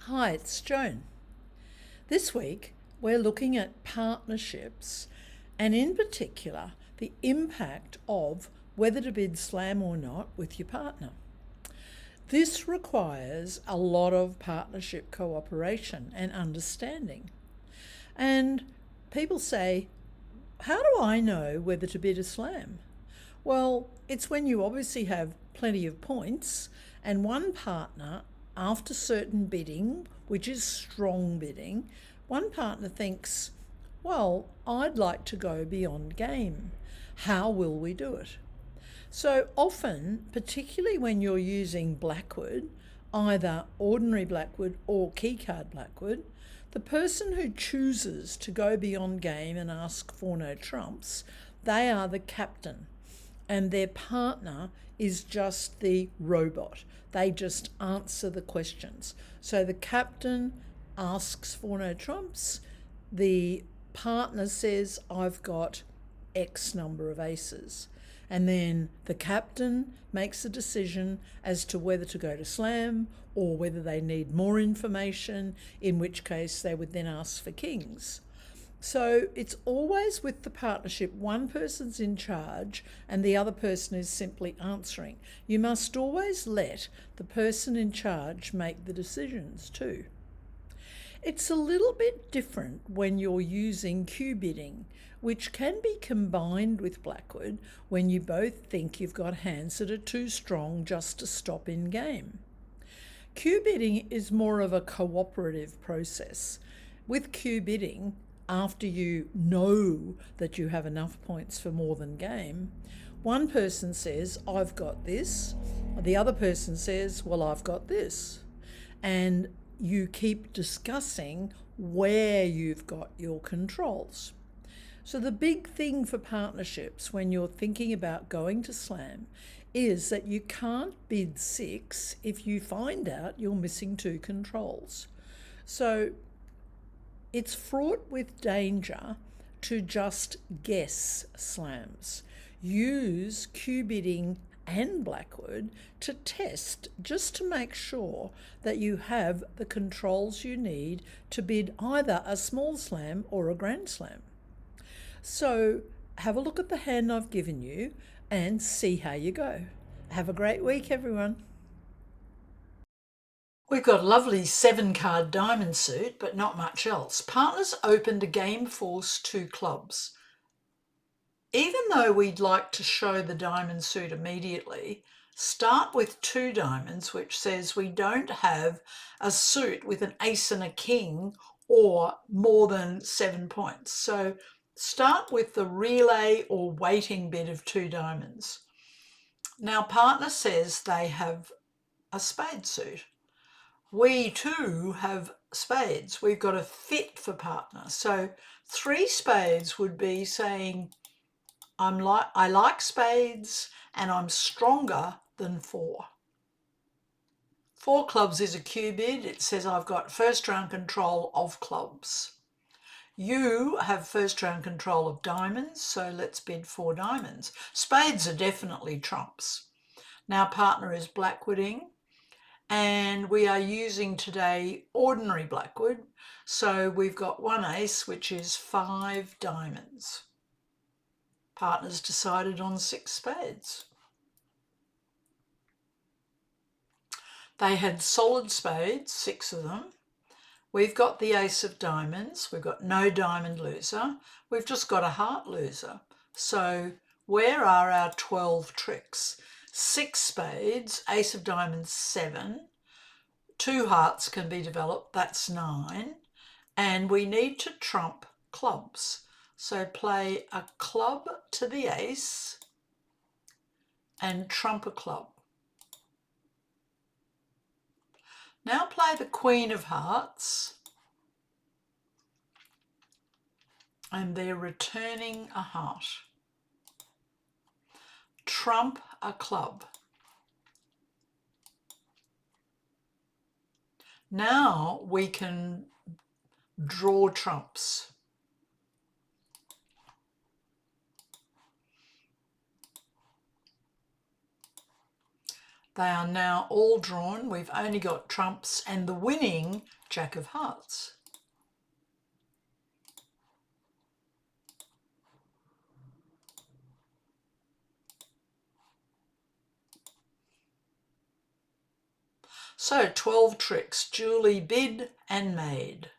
Hi, it's Joan. This week we're looking at partnerships and, in particular, the impact of whether to bid slam or not with your partner. This requires a lot of partnership cooperation and understanding. And people say, how do I know whether to bid a slam? Well, it's when you obviously have plenty of points and one partner, after certain bidding, which is strong bidding, one partner thinks, well, I'd like to go beyond game. How will we do it? So often, particularly when you're using Blackwood, either ordinary Blackwood or keycard Blackwood, the person who chooses to go beyond game and ask for no trumps, they are the captain, and their partner is just the robot. They just answer the questions. So the captain asks for no trumps, the partner says, I've got X number of aces. And then the captain makes a decision as to whether to go to slam or whether they need more information, in which case they would then ask for kings. So it's always with the partnership, one person's in charge and the other person is simply answering. You must always let the person in charge make the decisions too. It's a little bit different when you're using Q bidding, which can be combined with Blackwood when you both think you've got hands that are too strong just to stop in game. Q bidding is more of a cooperative process. With Q bidding, after you know that you have enough points for more than game, one person says, I've got this. The other person says, well, I've got this. And you keep discussing where you've got your controls. So the big thing for partnerships when you're thinking about going to slam is that you can't bid 6 if you find out you're missing 2 controls. So it's fraught with danger to just guess slams. Use Q bidding and Blackwood to test, just to make sure that you have the controls you need to bid either a small slam or a grand slam. So have a look at the hand I've given you and see how you go. Have a great week, everyone. We've got a lovely 7-card diamond suit, but not much else. Partners opened a game force 2 clubs. Even though we'd like to show the diamond suit immediately, start with 2 diamonds, which says we don't have a suit with an ace and a king or more than 7 points. So start with the relay or waiting bid of 2 diamonds. Now partner says they have a spade suit. We too have spades. We've got a fit for partner. So 3 spades would be saying, I like spades and I'm stronger than 4. 4 clubs is a Q bid. It says I've got first round control of clubs. You have first round control of diamonds, so let's bid 4 diamonds. Spades are definitely trumps. Now partner is Blackwooding, and we are using today ordinary Blackwood. So we've got 1 ace, which is 5 diamonds. Partners decided on 6 spades. They had solid spades, 6 of them. We've got the ace of diamonds. We've got no diamond loser. We've just got a heart loser. So where are our 12 tricks? 6 spades, ace of diamonds 7. 2 hearts can be developed, that's 9. And we need to trump clubs. So play a club to the ace and trump a club. Now play the queen of hearts, and they're returning a heart. Trump a club. Now we can draw trumps. They are now all drawn. We've only got trumps and the winning Jack of Hearts. So 12 tricks, duly bid and made.